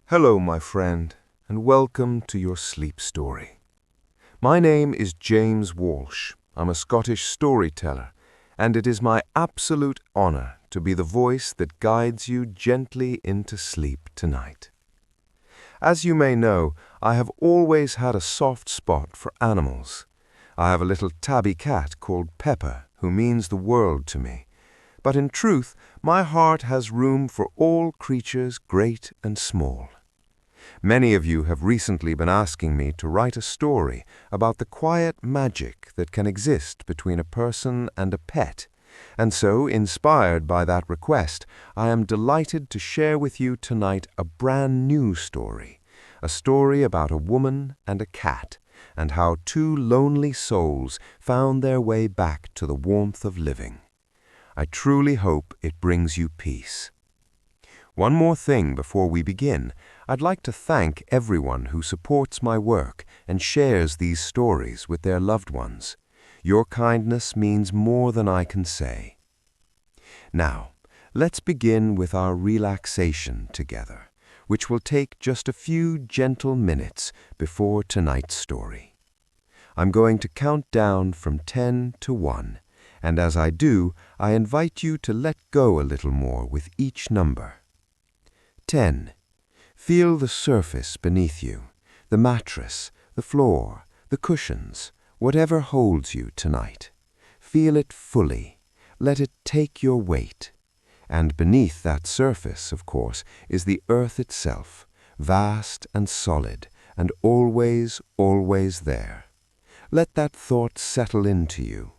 Hello, my friend, and welcome to your sleep story. My name is James Walsh. I'm a Scottish storyteller, and it is my absolute honor to be the voice that guides you gently into sleep tonight. As you may know, I have always had a soft spot for animals. I have a little tabby cat called Pepper, who means the world to me. But in truth, my heart has room for all creatures great and small. Many of you have recently been asking me to write a story about the quiet magic that can exist between a person and a pet, and so, inspired by that request, I am delighted to share with you tonight a brand new story, a story about a woman and a cat, and how two lonely souls found their way back to the warmth of living. I truly hope it brings you peace. One more thing before we begin. I'd like to thank everyone who supports my work and shares these stories with their loved ones. Your kindness means more than I can say. Now, let's begin with our relaxation together, which will take just a few gentle minutes before tonight's story. I'm going to count down from 10 to 1, and as I do, I invite you to let go a little more with each number. 10. Feel the surface beneath you, the mattress, the floor, the cushions, whatever holds you tonight. Feel it fully. Let it take your weight. And beneath that surface, of course, is the earth itself, vast and solid, and always, always there. Let that thought settle into you.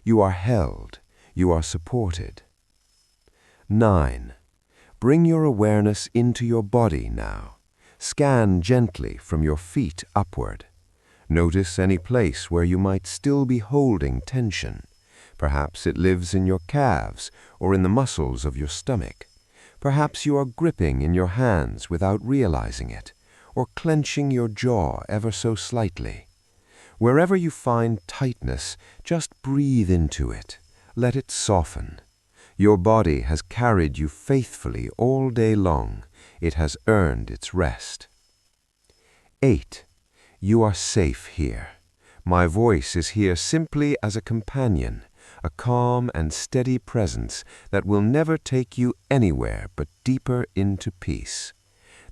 You are held. You are supported. 9. Bring your awareness into your body now. Scan gently from your feet upward. Notice any place where you might still be holding tension. Perhaps it lives in your calves or in the muscles of your stomach. Perhaps you are gripping in your hands without realizing it, or clenching your jaw ever so slightly. Wherever you find tightness, just breathe into it. Let it soften. Your body has carried you faithfully all day long. It has earned its rest. 8. You are safe here. My voice is here simply as a companion, a calm and steady presence that will never take you anywhere but deeper into peace.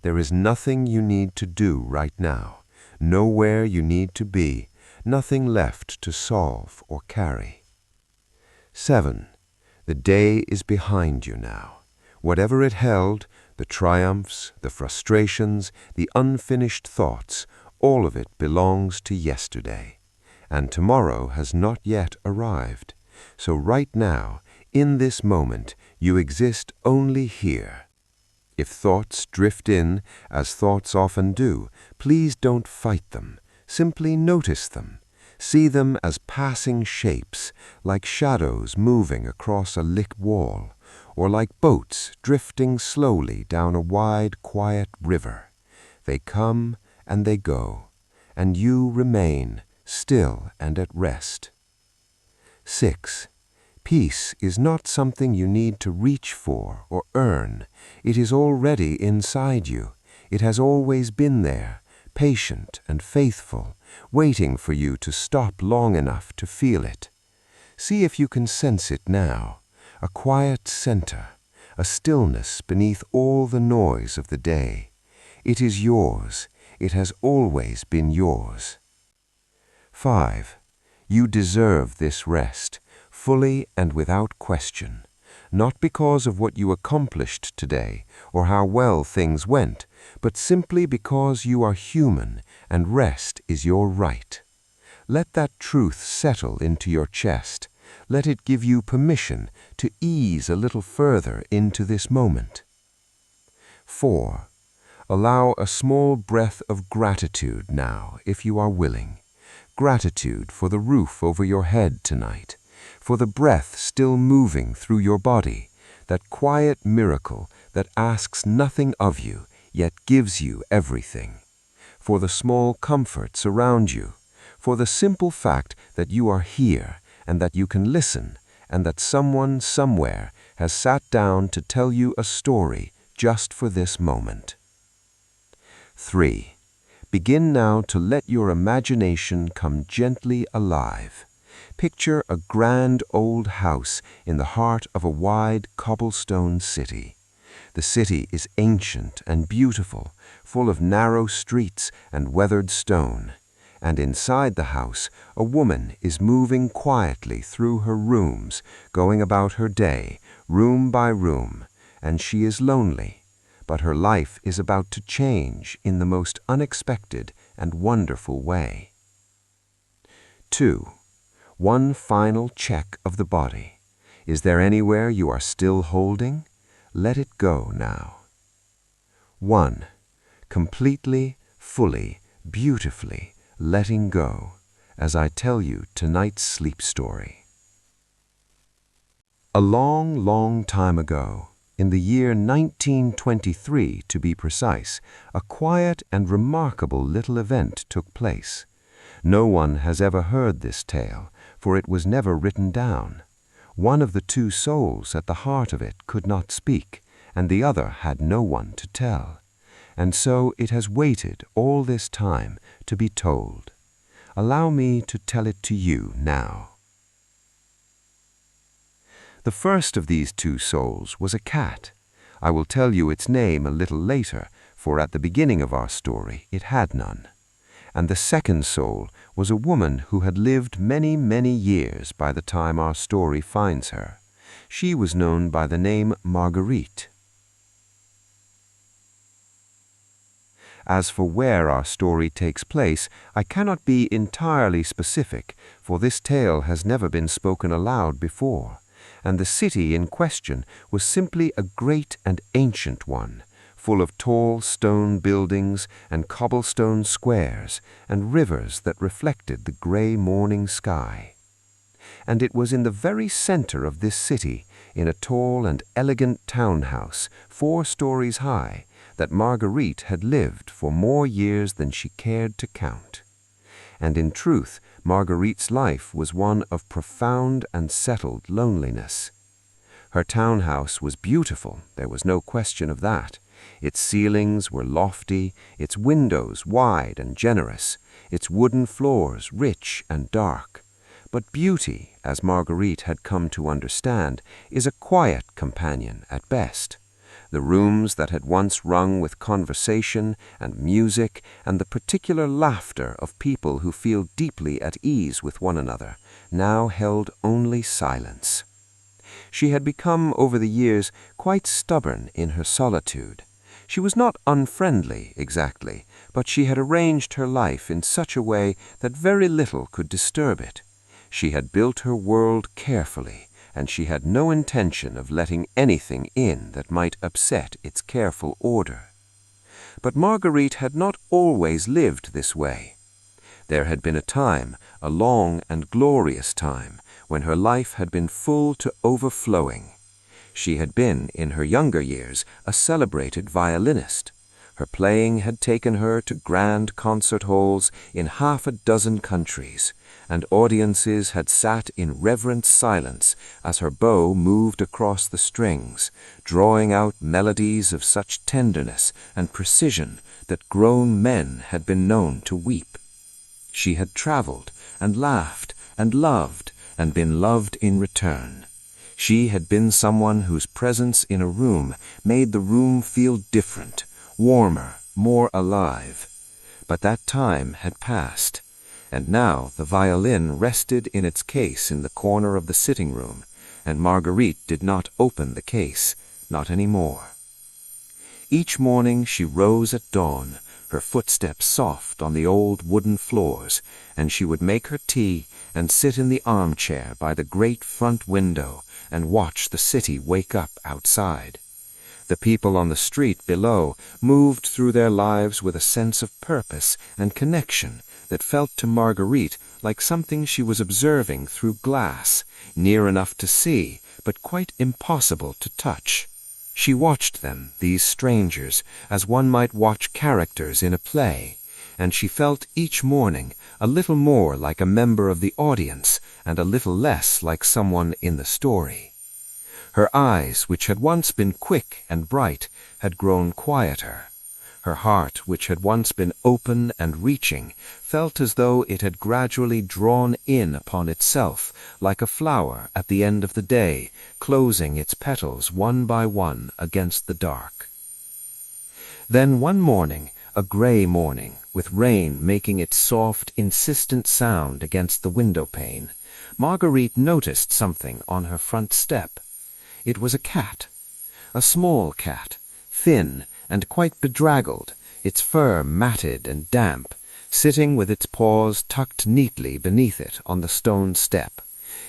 There is nothing you need to do right now, nowhere you need to be, nothing left to solve or carry. 7. The day is behind you now. Whatever it held, the triumphs, the frustrations, the unfinished thoughts, all of it belongs to yesterday. And tomorrow has not yet arrived. So right now, in this moment, you exist only here. If thoughts drift in, as thoughts often do, please don't fight them. Simply notice them. See them as passing shapes, like shadows moving across a lit wall, or like boats drifting slowly down a wide, quiet river. They come and they go, and you remain still and at rest. 6. Peace is not something you need to reach for or earn. It is already inside you. It has always been there, patient and faithful, waiting for you to stop long enough to feel it. See if you can sense it now, a quiet center, a stillness beneath all the noise of the day. It is yours. It has always been yours. 5. You deserve this rest, fully and without question, not because of what you accomplished today or how well things went, but simply because you are human and rest is your right. Let that truth settle into your chest. Let it give you permission to ease a little further into this moment. 4. Allow a small breath of gratitude now, if you are willing. Gratitude for the roof over your head tonight, for the breath still moving through your body, that quiet miracle that asks nothing of you, yet gives you everything. For the small comforts around you, for the simple fact that you are here and that you can listen, and that someone somewhere has sat down to tell you a story just for this moment. 3. Begin now to let your imagination come gently alive. Picture a grand old house in the heart of a wide cobblestone city. The city is ancient and beautiful, full of narrow streets and weathered stone. And inside the house, a woman is moving quietly through her rooms, going about her day, room by room, and she is lonely. But her life is about to change in the most unexpected and wonderful way. 2. One final check of the body. Is there anywhere you are still holding? Let it go now. 1. Completely, fully, beautifully letting go as I tell you tonight's sleep story. A long, long time ago, in the year 1923 to be precise, a quiet and remarkable little event took place. No one has ever heard this tale, for it was never written down. One of the two souls at the heart of it could not speak, and the other had no one to tell. And so it has waited all this time to be told. Allow me to tell it to you now. The first of these two souls was a cat. I will tell you its name a little later, for at the beginning of our story it had none. And the second soul was a woman who had lived many, many years by the time our story finds her. She was known by the name Marguerite. As for where our story takes place, I cannot be entirely specific, for this tale has never been spoken aloud before, and the city in question was simply a great and ancient one, full of tall stone buildings and cobblestone squares and rivers that reflected the gray morning sky. And it was in the very center of this city, in a tall and elegant townhouse 4 stories high, that Marguerite had lived for more years than she cared to count. And in truth, Marguerite's life was one of profound and settled loneliness. Her townhouse was beautiful, there was no question of that. Its ceilings were lofty, its windows wide and generous, its wooden floors rich and dark. But beauty, as Marguerite had come to understand, is a quiet companion at best. The rooms that had once rung with conversation and music and the particular laughter of people who feel deeply at ease with one another now held only silence. She had become, over the years, quite stubborn in her solitude. She was not unfriendly, exactly, but she had arranged her life in such a way that very little could disturb it. She had built her world carefully, and she had no intention of letting anything in that might upset its careful order. But Marguerite had not always lived this way. There had been a time, a long and glorious time, when her life had been full to overflowing. She had been, in her younger years, a celebrated violinist. Her playing had taken her to grand concert halls in 6 countries, and audiences had sat in reverent silence as her bow moved across the strings, drawing out melodies of such tenderness and precision that grown men had been known to weep. She had traveled and laughed and loved and been loved in return. She had been someone whose presence in a room made the room feel different, warmer, more alive. But that time had passed, and now the violin rested in its case in the corner of the sitting room, and Marguerite did not open the case, not any more. Each morning she rose at dawn, her footsteps soft on the old wooden floors, and she would make her tea and sit in the armchair by the great front window and watch the city wake up outside. The people on the street below moved through their lives with a sense of purpose and connection that felt to Marguerite like something she was observing through glass, near enough to see, but quite impossible to touch. She watched them, these strangers, as one might watch characters in a play, and she felt each morning a little more like a member of the audience and a little less like someone in the story. Her eyes, which had once been quick and bright, had grown quieter. Her heart, which had once been open and reaching, felt as though it had gradually drawn in upon itself, like a flower at the end of the day, closing its petals one by one against the dark. Then one morning, a gray morning, with rain making its soft, insistent sound against the window-pane, Marguerite noticed something on her front step. It was a cat, a small cat, thin and quite bedraggled, its fur matted and damp, sitting with its paws tucked neatly beneath it on the stone step.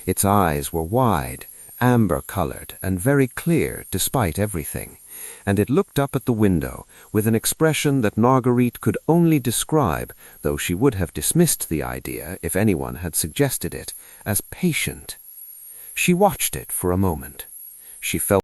Its eyes were wide, amber-colored, and very clear despite everything, and it looked up at the window with an expression that Marguerite could only describe, though she would have dismissed the idea if anyone had suggested it, as patient. She watched it for a moment. She felt